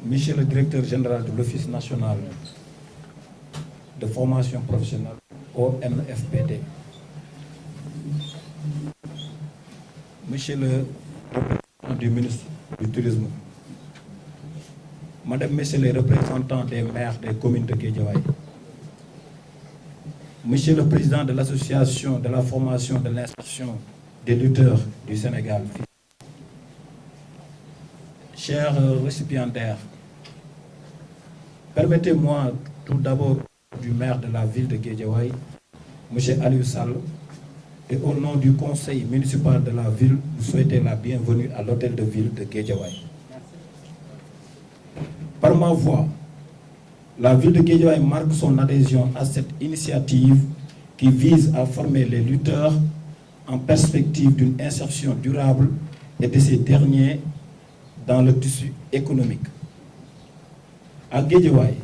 Monsieur le directeur général de l'Office national de formation professionnelle, ONFPD, Monsieur le représentant du ministre du Tourisme, Madame, Messieurs les représentants des maires des communes de Guédiawaye, Monsieur le président de l'association de la formation de l'insertion des lutteurs du Sénégal, chers récipiendaires, permettez-moi tout d'abord du maire de la ville de Guédiawaye, M. Aliou Sall, et au nom du conseil municipal de la ville, vous souhaitez la bienvenue à l'hôtel de ville de Guédiawaye. Par ma voix, la ville de Guédiawaye marque son adhésion à cette initiative qui vise à former les lutteurs en perspective d'une insertion durable et de ces derniers dans le tissu économique. À Guédiawaye,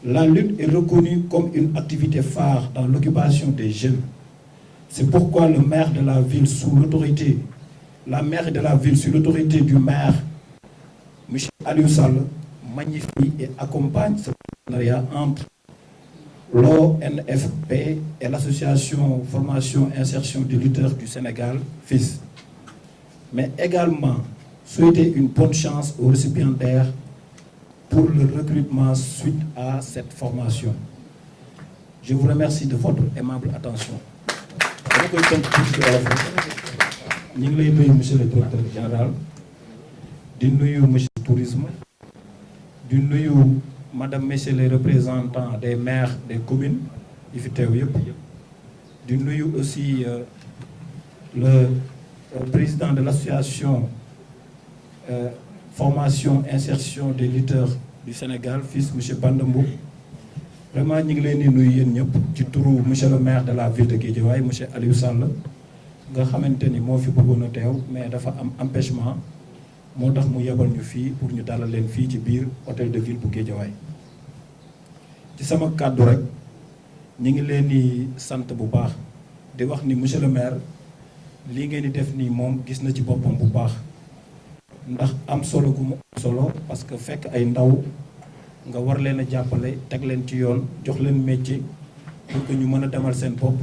la lutte est reconnue comme une activité phare dans l'occupation des jeunes. C'est pourquoi le maire de la ville la maire de la ville sous l'autorité du maire, M. Aliou Sall, magnifie et accompagne ce partenariat entre l'ONFP et l'association Formation Insertion des lutteurs du Sénégal, FIS. Mais également souhaiter une bonne chance aux récipiendaires pour le recrutement suite à cette formation. Je vous remercie de votre aimable attention. Nous ngi lay nuyu monsieur le directeur général di nuyu monsieur le tourisme di nuyu madame messieurs les représentants des maires des communes yi fi teew yëpp di nuyu aussi le président de l'association formation insertion des lutteurs du Sénégal fils monsieur Bandambou. Vraiment ñu ngi leen di nuyu yéen ñëpp ci turu monsieur le maire de la ville de Guédiawaye monsieur Aliou Sall nga xamante ni moo fi bëggoon a teew mais dafa am empêchement moo tax mu yebal ñu fii pour ñu dalal leen fii ci biir hôtel de ville bu Guédiawaye. ci sama kàddu rek ñu ngi leen di sant bu baax di wax ni monsieur le maire lii ngeen di def nii moom gis na ci boppam bu baax ndax am solo gu mu am solo parce que fekk ay ndaw nga war leen a jàppale teg leen ci yoon jox leen métier pour que ñu mën a demal seen bopp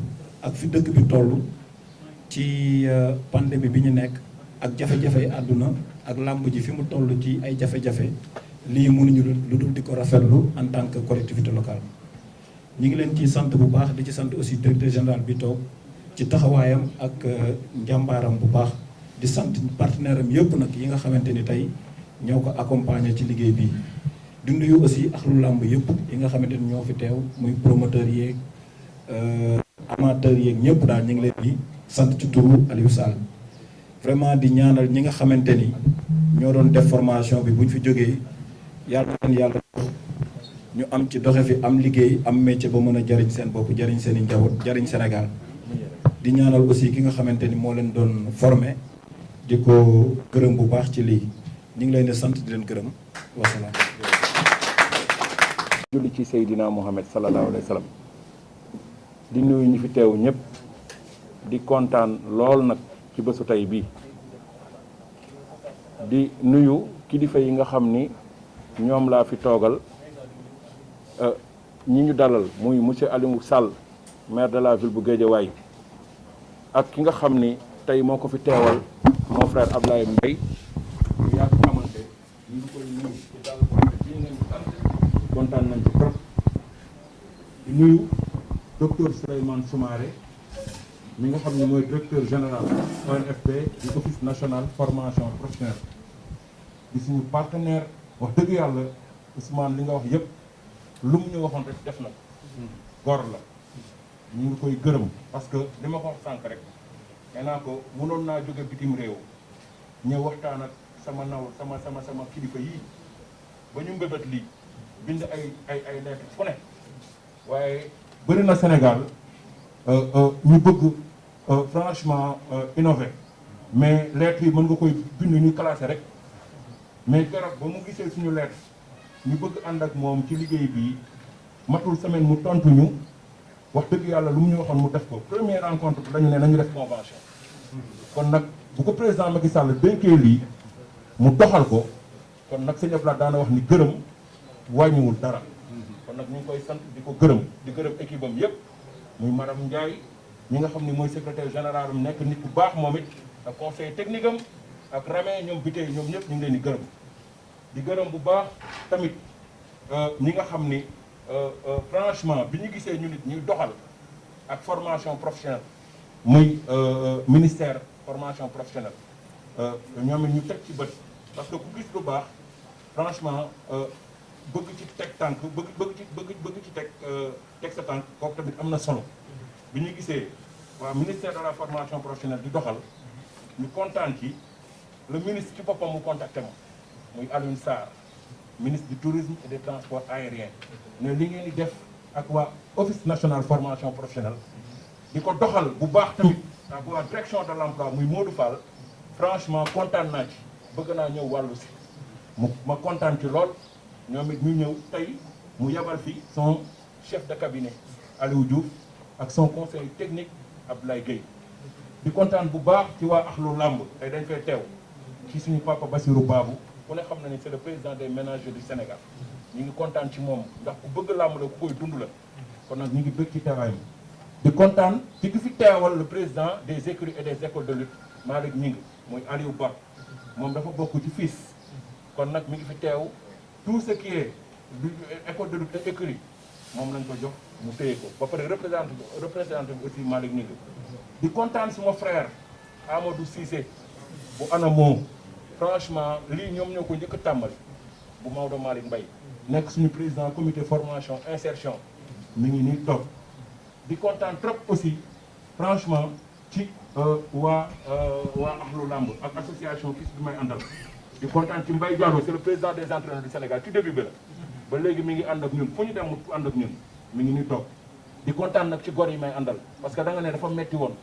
ak fi dëkk bi toll ci pandémie bi ñu nekk ak jafe-jafe àdduna ak làmb ji fi mu toll ci ay jafe-jafe lii mënuñu lu dul di ko rafetlu en tant que collectivité locale. ñu ngi leen ciy sant bu baax di ci sant aussi directeur général bi toog ci taxawaayam ak njàmbaaram bu baax di sant partenaire am yëpp nag yi nga xamante ni tey ñoo ko accompagner ci liggéey bi. di nuyu aussi ak lu làmb yëpp yi nga xamante ni ñoo fi teew muy promoteur yeeg amateur yeeg ñëpp daal ñu ngi leen di sant ci turu Aliou Sall. Vraiment di ñaanal ñi nga xamante ni ñoo doon def formation bi bu ñu fi jógee yàlla na leen yàlla ñu am ci doxe fi am liggéey am métier ba mën a jariñ seen bopp jariñ seen i njaboot jariñ Sénégal. di ñaanal aussi ki nga xamante ni moo leen doon formé di ko gërëm bu baax ci lii ñu ngi leen di sant di leen gërëm wasalaam. julli ci Seydina Mohamed sallallahu alayhi wa sallam di nuyu ñi fi teew ñëpp di kontaan lool nag ci bésu tey bii di nuyu kilifa yi nga xam ni ñoom laa fi toogal ñi ñu dalal muy monsieur Aliou Sall maire de la ville bu Guédiawaye ak ki nga xam ni tey moo ko fi teewal mon frère Ablaye Mbaye ñu yàgg xamante ñu ngi koy nuyu ci dal bii ngeen di dal kontaan nañ ci trop di nuyu docteur Souleymane Soumaré mi nga xam ne mooy directeur général ONFP du office national formation professionnelle di suñu partenaire wax dëgg yàlla Ousmane li nga wax yëpp lu mu ñu waxoon rek def na gor la ñu ngi koy gërëm parce que li ma ko wax sànq rek nee naa ko mënoon naa jóge bitim réew ñëw waxtaan ak sama naw sama kilifa yii ba ñu mbébét lii bind ay lettre fu ne waaye bëri na Sénégal ñu bëgg franchement innover mais lettre yi mën nga koy bind ñu classé rek mais keroog ba mu gisee suñu lettre ñu bëgg ànd ak moom ci liggéey bii matul semaine mu tontu ñu wax dëgg yàlla lu mu ñu waxoon mu def ko première rencontre bi dañu ne nañu def convention kon nag bu ko président Macky Sall dénkee lii mu doxal ko kon nag sëñ Abdoulaye daana wax ni gërëm wàññiwul dara kon nag ñu ngi koy sant di ko gërëm di gërëm équipe am yëpp muy madame Ndiaye ñi nga xam ni mooy secrétaire général am nekk nit bu baax moom it ak conseil technique am ak Ramé ñoom bitey ñoom ñëpp ñu ngi leen di gërëm bu baax tamit ñi nga xam ni franchement bi ñu gisee ñu nit ñuy doxal ak formation professionnelle muy ministère formation professionnelle ñoom it ñu teg ci bët parce que ku gis lu baax franchement bëgg ci teg tànk bëgg ci teg sa tànk kooku tamit am na solo bi ñu gisee waa ministère de la formation professionnelle di doxal ñu kontaan ci le ministre ci boppam mu contacté ma muy Alioune Sarr ministre du tourisme et des transports aériens ne li ngeen di def ak waa office national formation professionnelle di ko doxal bu baax tamit ak waa direction de l'emploi muy Modou Fall franchement kontaan naa ci bëgg naa ñëw wàllu si ma kontaan ci lool ñoom it ñu ñëw tey mu yabal fi son chef de cabinet Aliou Diouf ak son conseil technique Abdoulaye Gueye di kontaan bu baax ci waa axlu làmb tey dañ fay teew ci suñu papa Bassirou Babou ku ne xam na ni c'est le président des ménagers du Sénégal ñu ngi kontaan ci moom ndax ku bëgg làmb la ku koy dund la kon nag ñu ngi bëgg ci teewaayam di kontaan ci ki fi teewal le président des écuries et des écoles de lutte Malick Gningue mooy Aliou Ba moom dafa bokk ci FILS kon nag mi ngi fi teew tout ce qui est école de lutte et écurie moom lañ ko jox mu téye ko ba pare représenté bi aussi Malick Gningue di kontaan suma frère Amadou Cissé bu ANAMO franchement lii ñoom ñoo ko njëkk a tàmbali bu Maodo Malick Mbaye nekk suñu président comité formation insertion mi ngi nii toog di kontaan trop aussi franchement ci waa Axlu Lamb ak association FILS bi may àndal di kontaan ci Mbaye Diallo c'est le président des entraîneurs du Sénégal ci début bi la ba léegi mi ngi ànd ak ñun fu ñu dem mu ànd ak ñun mi ngi nii toog di kontaan nag ci gor yi may àndal parce que da nga ne dafa metti woon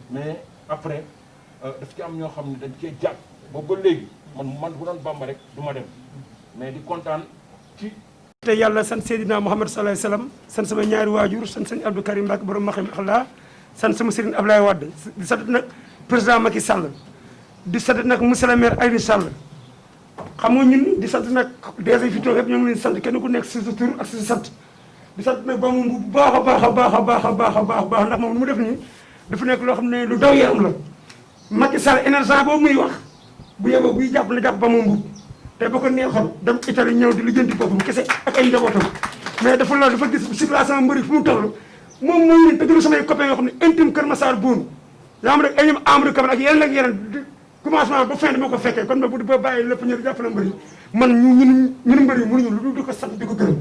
mais après daf ci am ñoo xam ne dañ cee jàpp boobu ba léegi man bu doon Bamba rek du ma dem mais di kontaan ci te yàlla sant Seydina Muhammad sallallahu alayhi wasallam sant sama ñaari waajur sant sëñ Abdou Karim Mbacke borom maxim axlaa sant sama sëriñ Ablaye Wade di sant nag président Macky Sall di sant nag monsieur le maire Aïdi Sall xam nga ñun di sant nag DG fi toog yëpp ñoo ngi leen sant kenn ku nekk si sa tur ak si sa sant di sant nag ba mu bu baax a baax a baax a baax a baax a baax a baax ndax moom lu mu def nii dafa nekk loo xam ne lu daw yaram la Macky Sall énergie boobu muy wax bu yeboo buy jàpp na jàpp ba mu mbub te ba ko neexoon dem Italie ñëw di lijjanti boppam kese ak ay njabootam mais dafa loolu dafa gis situation mbëri fu mu toll moom mooy leen tëggalu samay copains yoo xam ne intime Kër Massar Boune yaa am rek ay ñoom Amadou Camara ak yeneen ak yeneen commencement ba fin dama ko fekkee kon ba bu ba bàyyi lépp ñu jàppale mbëri man ñun mbëri mënuñu lu dul di ko sant di ko gërëm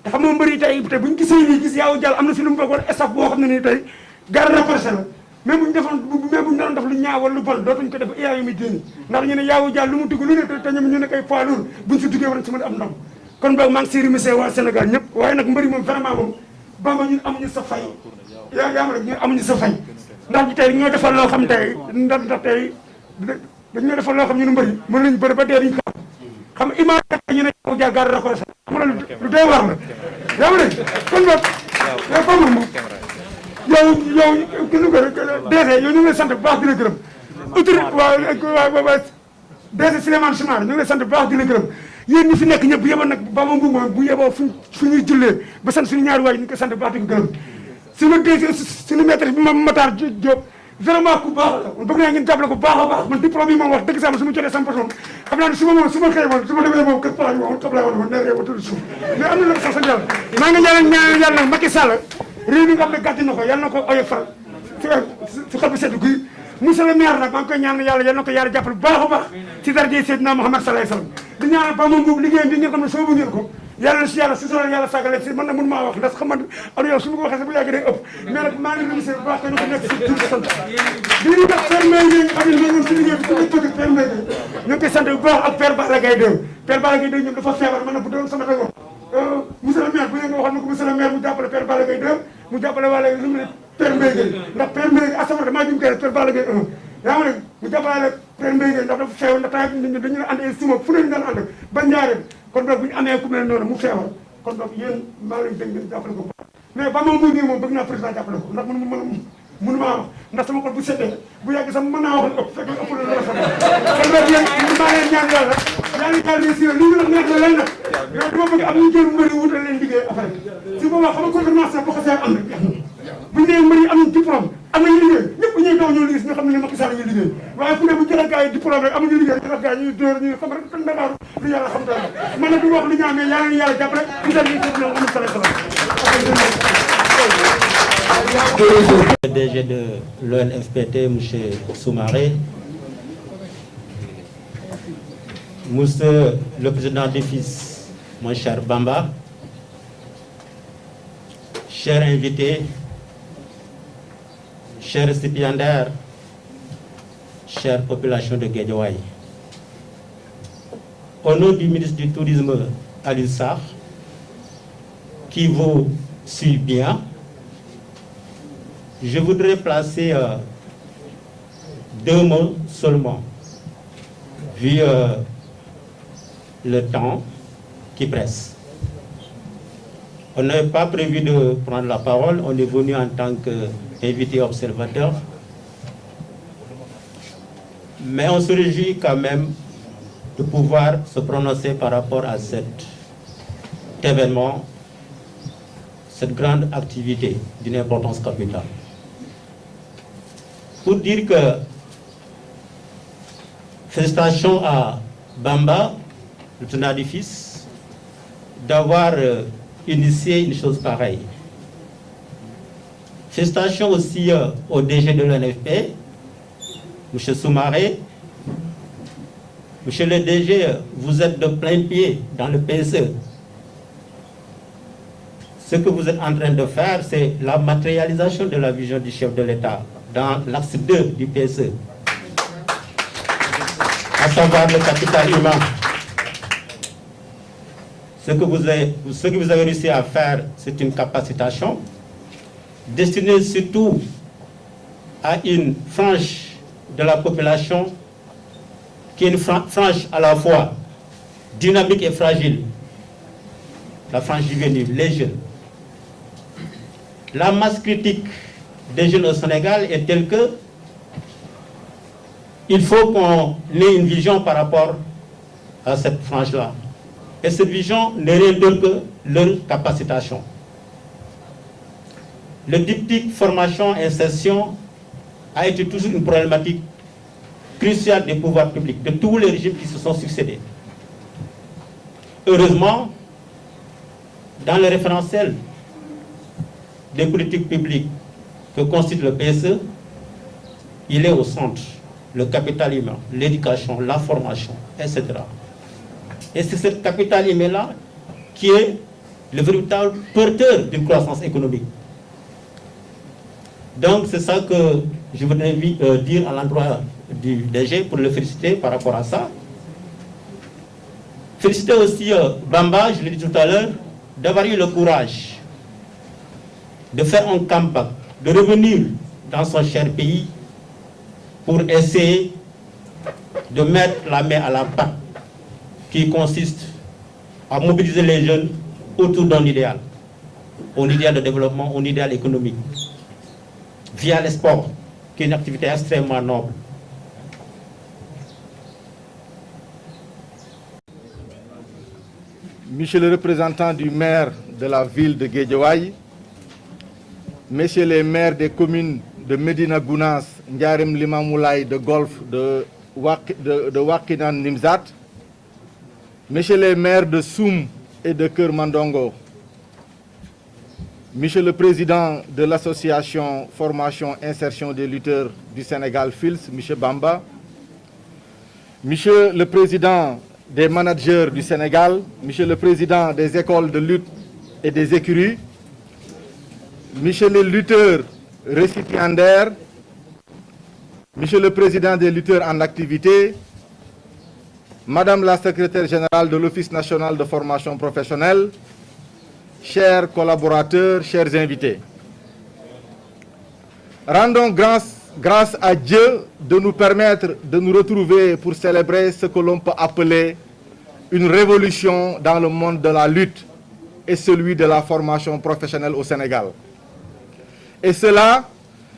te xam nga mbëri tey bu ñu gisee nii gis yaaw jàll am na si lu mu bëggoon staff boo xam ne nii tey garde rapproché la même bu ñu defoon même bu ñu doon def lu ñaaw wala lu bon dootuñu ko def iyaa yu muy déeni ndax ñu ne yaawu jàll lu mu dugg lu ne te ñoom ñu nekk ay poids lourd buñ si duggee war nañ si mën a am ndam kon boog maa ngi si remercier waa Sénégal ñëpp waaye nag mbëri moom vraiment moom Bamba ñun amuñu sa fay yaa ma rek ñun amuñu sa fay ndax ji tey ñoo defal loo xam tey ndax tey dañoo defal loo xam ñu nu mbëri mën nañu bëri ba dee duñ ko xam nga image ñu ne yaawu jàll garde rapproché xam nga lu doy war la yaa ma rek kon boog yow Bamba moom yow gis nga DG yow ñu ngi lay sant bu baax di la gërëm autorité waa DG Souleymane Soumaré ñu ngi lay sant bu baax di la gërëm yéen ñi fi nekk ñëpp bu yeboo nag Bamba Mbuub moom bu yeboo fu ñuy jullee ba sant suñu ñaari waay ñu ngi koy sant bu baax di ko gërëm suñu DG suñu maître bi ma Matar Diop vraiment ku baax la bëgg naa ngeen jàppale ko baax a baax man diplôme yi moom wax dëgg sama su ma jotee sama personne xam naa ne su ma xëyee moom su ma demee moom kër pala moom tabla woon ne réew ba tudd suuf mais am na la sax sant yàlla maa ngi ñaan yàlla Macky Sall réew mi nga xam ne gàtt na ko yal na ko oyofal si xol bu sedd guy monsieur le maire nag maa ngi koy ñaan yàlla yal na ko yàlla jàppale bu baax a baax si daraja Seydina Muhammad sallallahu alayhi wasallam di ñaanal Bamba Mbuub liggéeyam bi ngeen xam ne soobu ngeen ko yàlla na si yàlla si solo yàlla sàggale si man nag mënu maa wax ndax xam nga am yow su ma ko waxee sax bu yàgg day ëpp mais nag maa ngi remercier bu baax kenn ku nekk si tur sant di ñu nag Père Mbaye Gueye nga xam ne ñoom si liggéey bi ku nekk bëgg Père Mbaye Gueye ñu ngi koy sant bu baax ak Père Balla Gaye 2 Père Balla Gaye 2 ñoom dafa feebar man nag bu doon sama tey wax monsieur le maire bu ngeen nga waxoon na ko monsieur le maire mu jàppale Père Balla Gaye 2 mu jàppale wàlla lu mu ne Père Mbaye Gueye ndax Père Mbaye Gueye asama damaa jum koy Père Balla Gaye 1 yaa ma ne mu jàppale Père Mbaye Gueye ndax dafa feebar ndax temps nit ñi dañu la ànd ay suma fu ne ñu daan ànd ba njaareem kon donc bu ñu amee ku mel noonu mu feebar kon donc yéen maa ngi leen dégg ngeen jàppale ko mais ba ma mbuy nii moom bëgg naa président jàppale ko ndax mënu maa wax ndax sama xol bu seddee bu yàgg sax mën naa wax ëpp fekk ëpp la la sama kon donc yéen maa leen ñaan yàlla si yow li ñu nekk la leen nag mais dama bëgg am ñu jël mbëri wutal leen liggéey après su boobaa xam nga confirmation boo xasee am rek bu ñu nee mbëri am nañ diplôme am nañu liggéey ñëpp ñuy daw ñoo liggéey si nga xam ne Macky Sall ñu liggéey waaye fu ne bu jëlee gars yi diplôme rek amuñu liggéey def gars yi ñuy dóor ñuy xam rek kan Ndakaaru lu yàlla xam ta man nag du wax li ñu amee yàlla na yàlla jàppale ñu dal ñu foofu nag amul sala Le DG de l'ONFPT, M. Soumaré, Monsieur le président des fils, mon cher Bamba, chers invités, chers récipiendaires, chère population de Guédiawaye. Au nom du ministre du Tourisme, Aliou Sarr, qui vous suit bien, je voudrais placer 2 mots seulement, vu le temps qui presse. On n'avait pas prévu de prendre la parole, on est venu en tant qu'invité observateur, mais on se réjouit quand même de pouvoir se prononcer par rapport à cet événement, cette grande activité d'une importance capitale. Pour dire que félicitations à Bamba, le tenant du fils, d'avoir initié une chose pareille. Félicitations aussi au DG de l'ONFP, M. Soumaré. Monsieur le DG, vous êtes de plein pied dans le PSE. Ce que vous êtes en train de faire, c'est la matérialisation de la vision du chef de l'État dans l'axe 2 du PSE, à savoir le capital humain. Ce que vous avez réussi à faire, c'est une capacitation destinée surtout à une frange de la population qui est une frange à la fois dynamique et fragile, la frange juvénile, les jeunes. La masse critique des jeunes au Sénégal est telle que il faut qu'on ait une vision par rapport à cette frange-là. Et cette vision n'est rien d'autre que leur capacitation. Le diptyque formation-insertion a été toujours une problématique cruciale des pouvoirs publics, de tous les régimes qui se sont succédés. Heureusement, dans le référentiel des politiques publiques que constitue le PSE, il est au centre, le capital humain, l'éducation, la formation, etc. Et c'est ce capital humain-là qui est le véritable porteur d'une croissance économique. Donc c'est ça que je voudrais dire à l'endroit du DG pour le féliciter par rapport à ça. Féliciter aussi Bamba, je l'ai dit tout à l'heure, d'avoir eu le courage de faire un comeback, de revenir dans son cher pays pour essayer de mettre la main à la pâte qui consiste à mobiliser les jeunes autour d'un idéal, un idéal de développement, un idéal économique, via les sports, qui est une activité extrêmement noble. Monsieur le représentant du maire de la ville de Guédiawaye, messieurs les maires des communes de Médina Gounass, Ndiarème Limamoulaye, de Golf, de Wakhinane Nimzatt, messieurs les maires de Soum et de Keur Mandongo, monsieur le président de l'association Formation Insertion des lutteurs du Sénégal, FILS, monsieur Bamba, monsieur le président des managers du Sénégal, monsieur le président des écoles de lutte et des écuries, monsieur les lutteurs récipiendaires, monsieur le président des lutteurs en activité, madame la secrétaire générale de l'Office national de formation professionnelle, chers collaborateurs, chers invités. Rendons grâce à Dieu de nous permettre de nous retrouver pour célébrer ce que l'on peut appeler une révolution dans le monde de la lutte et celui de la formation professionnelle au Sénégal. Et cela,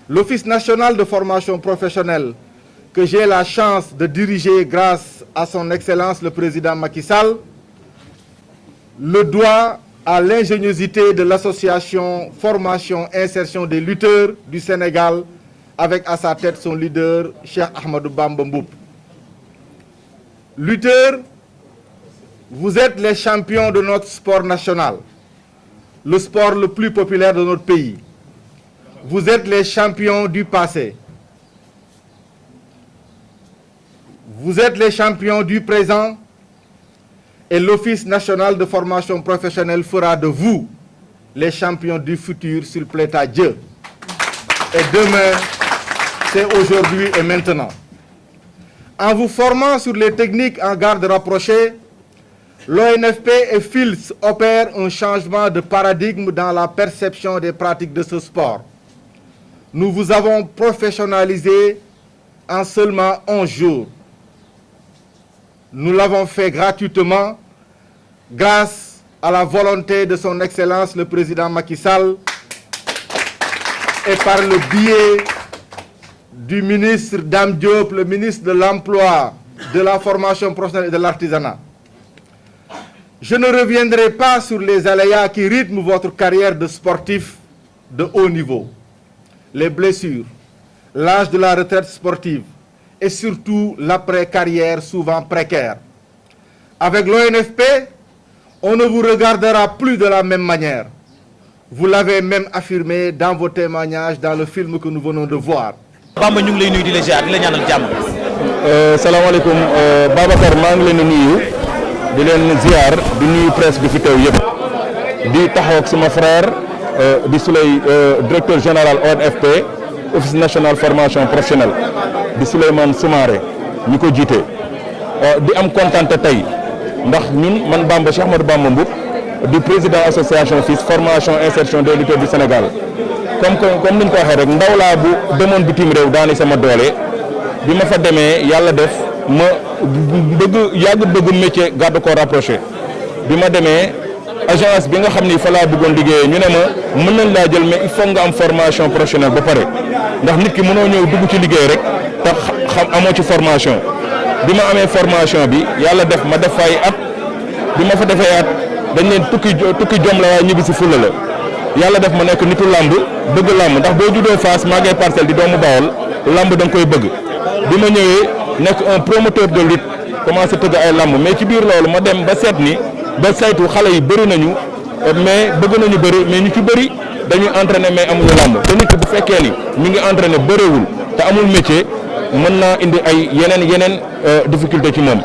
l'Office national de formation professionnelle, que j'ai la chance de diriger grâce à son Excellence le Président Macky Sall, le doit à l'ingéniosité de l'association Formation Insertion des lutteurs du Sénégal, avec à sa tête son leader, Cheikh Ahmadou Bamba Mboup. Lutteurs, vous êtes les champions de notre sport national, le sport le plus populaire de notre pays. Vous êtes les champions du passé. Vous êtes les champions du présent et l'Office national de formation professionnelle fera de vous les champions du futur, s'il plaît à Dieu. Et demain, c'est aujourd'hui et maintenant. En vous formant sur les techniques en garde rapprochée, l'ONFP et FILS opèrent un changement de paradigme dans la perception des pratiques de ce sport. Nous vous avons professionnalisé en seulement 11 jours. Nous l'avons fait gratuitement grâce à la volonté de son Excellence le Président Macky Sall et par le biais du ministre Dame Diop, le ministre de l'Emploi, de la formation professionnelle et de l'artisanat. Je ne reviendrai pas sur les aléas qui rythment votre carrière de sportif de haut niveau. Les blessures, l'âge de la retraite sportive et surtout l'après-carrière souvent précaire. Avec l'ONFP, on ne vous regardera plus de la même manière. Vous l'avez même affirmé dans vos témoignages dans le film que nous venons de voir. Bamba ñu ngi lay nuyu di la ziar di la ñaanal jàmm. salaamaaleykum Babacar maa ngi leen di nuyu di leen ziar di nuyu presse bi fi teew yëpp di taxaw ak sama frère di Souley directeur général ONFP office national formation professionnelle di Souleymane Soumaré ñu ko jiite di am kontante tey ndax ñun man Bamba Cheikh Ahmadou Bamba Mboup di président association FILS formation insertion des lutteurs du Sénégal comme ni ñu ko waxee rek ndaw laa bu demoon bitim réew daani sama doole bi ma fa demee yàlla def ma bëgg métier garde corps rapproché bi ma demee agence bi nga xam ni fa laa bëggoon liggéeyee ñu ne ma mën nañ laa jël mais il faut nga am formation professionnelle ba pare ndax nit ki mënoo ñëw dugg ci liggéey rek te xam amoo ci formation bi ma amee formation bi yàlla def ma def fay at bi ma fa defee at dañ leen tukki jom la waaye ñibbi si fulla la yàlla def ma nekk nitu làmb bëgg làmb ndax boo juddoo Fass màggee Parcelles di doomu Bawol làmb da nga koy bëgg bi ma ñëwee nekk un promoteur de lutte commencé tëgg ay làmb mais ci biir loolu ma dem ba seet ni ba saytu xale yi bëri nañu mais bëgg nañu bëri mais ñu ci bëri dañuy entraîner mais amuñu làmb te nit ki bu fekkee ni ñu ngi entraîner bëriwul te amul métier mën naa indi ay yeneen difficulté ci moom.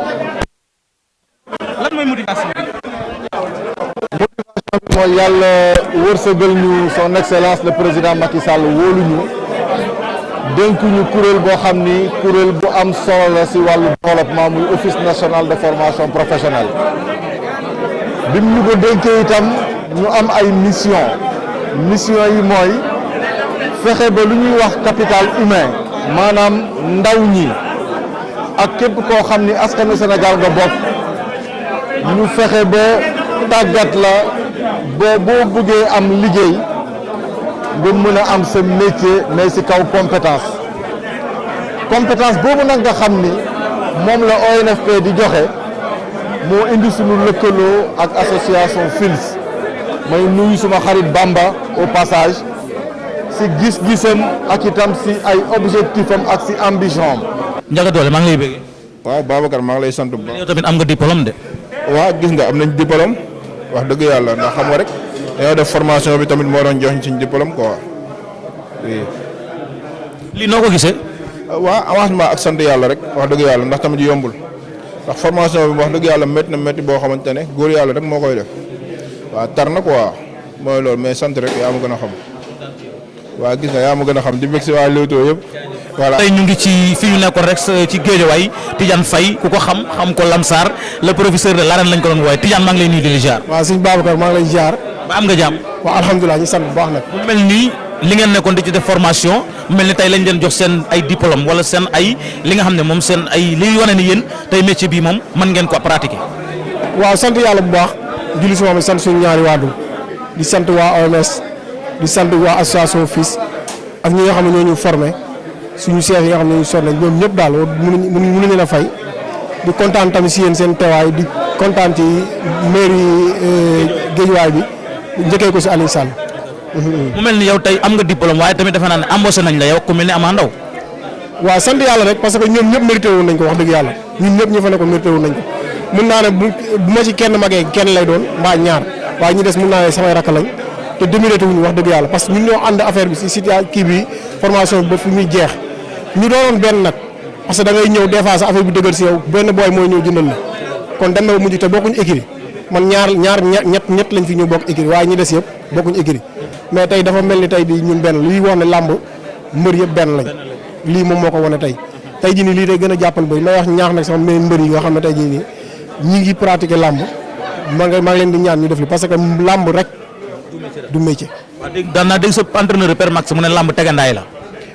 lan mooy motivation bi. mooy yàlla wërsëgal ñu son excellence le président Macky Sall wóolu ñu dénk ñu kuréel boo xam ni kuréel bu am solo la si wàllu développement muy office national de formation professionnelle bi mu ñu ko dénkee itam ñu am ay mission yi mooy fexe ba lu ñuy wax capital humain maanaam ndaw ñi ak képp koo xam ni askanu Sénégal nga bokk ñu fexe ba tàggat la ba boo bëggee am liggéey nga mën a am sa métier mais ci kaw compétence boobu nag nga xam ni moom la ONFP di joxe moo indi suñu lëkkaloo ak association FILS may nuyu suma xarit Bamba au passage ci gis-gisam ak itam ci ay objectif am ak ci ambition am. Ndiaga Dolé maa ngi lay bëggee. waaw Babacar maa ngi lay sant bu baax. yow tamit am nga diplôme de. waaw gis nga am nañ diplôme wax dëgg yàlla ndax xam nga rek dañoo def formation bi tamit moo doon jox ñu suñ diplôme quoi oui. lii noo ko gisee. waaw avancement ak sant yàlla rek wax dëgg yàlla ndax tamit yombul ndax formation bi wax dëgg yàlla métti na métti boo xamante ne góor yàlla rek moo koy def waaw tar na quoi mooy loolu mais sant rek yaa ma gën a xam waaw gis nga yaa ma gën a xam di bëgg si waa Leewtoo yëpp. voilà tey ñu ngi ci fi ñu nekkoon rek ci Guédiawaye Tidiane Faye ku ko xam ko Lamsar le professeur de l'arène lañ ko doon wooye Tidiane maa ngi lay nuyu di la ziar. waaw sëñ Babacar maa ngi lay ziar. ba am nga jàmm. waaw alhamdulilah ñu sant bu baax nag. mu mel nii li ngeen nekkoon di ci def formation mu mel ni tey lañ leen jox seen ay diplôme wala seen ay li nga xam ne moom seen ay li wane ni yéen tey métier bii moom mën ngeen ko pratiquer. waaw sant yàlla bu baax julli si moom sant suñu ñaari waadu di sant waa OMS di sant waa association FILS ak ñi nga xam ne ñoo ñu formé suñu chef yi nga xam ne ñu sonn nañ ñoom ñëpp daal mënuñu leen a fay di kontaan tamit si yéen seen teewaay di kontaan ci mairie Guédiawaye bi njëkkee ko si Aliou Sall. mu mel ni yow tey am nga diplôme waaye tamit defe naa ne embauché nañ la yow ku mel ni Ama Ndaw. waaw sant yàlla rek parce que ñoom ñëpp mérité woon nañ ko wax dëgg yàlla ñun ñëpp ñu fa ne ko mérité woon nañ ko mun naa ne bu ma ci kenn magee kenn lay doon mbaa ñaar waaye ñi des mun naa ne samay rakk lañ te démérité wuñu wax dëgg yàlla parce que ñun ñoo ànd affaire bi si kii bi formation bi ba fu muy jeex ñu doonoon benn nag parce que da ngay ñëw des fois sa affaire bi dëgër si yow benn booy mooy ñëw jëndal la kon dem na mujj te bokkuñu écurie man ñett lañ fi ñu bokk écurie waaye ñi des yëpp bokkuñu écurie mais tey dafa mel ni tey di ñun benn luy wax ne làmb mbër yëpp benn lañ lii moom moo ko wane tey jii nii lii day gën a jàppal bëri may wax ñaax nag sama mais mbër yi nga xam ne tey jii nii ñi ngi pratiquer làmb maa ngi leen di ñaan ñu def li parce que làmb rek du métier. waaw dégg daan naa dégg sa entraîneur Père Max mu ne làmb tegandaay la.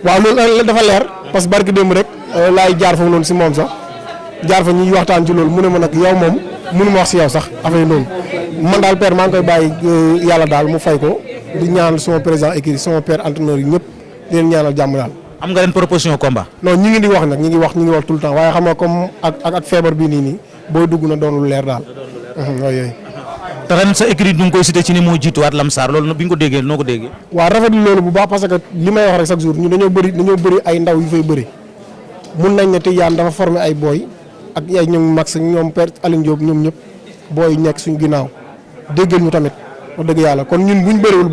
waaw loolu dafa leer parce que barki démb rek laay jaar foofu noonu si moom sax jaar fa ñuy waxtaan ci loolu mu ne ma nag yow moom mënu ma wax si yow sax affaire noonu man daal père maa ngi koy bàyyi yàlla daal mu fay ko di ñaan sama président écurie sama père entraîneur yi ñëpp di leen ñaanal jàmm daal. am nga leen proposition combat. non ñi ngi di wax nag ñi ngi wax tout le temps waaye xam nga comme ak feebar bii nii booy dugg na doon lu leer daal. yooyu. te ren sa écurie ñu ngi koy cité ci ni moo jiituwaat Lamsar loolu bi nga ko déggee noo ko déggee. waaw rafetlu loolu bu baax parce que li may wax rek chaque jour ñu dañoo bëri ay ndaw yu fay bëri mun nañ ne Tidiane dafa formé ay booy ak ay ñoom Max ñoom père Aline Diop ñoom ñëpp booy nekk suñu ginnaaw déggal ñu tamit wax dëgg yàlla kon ñun buñ bëriwul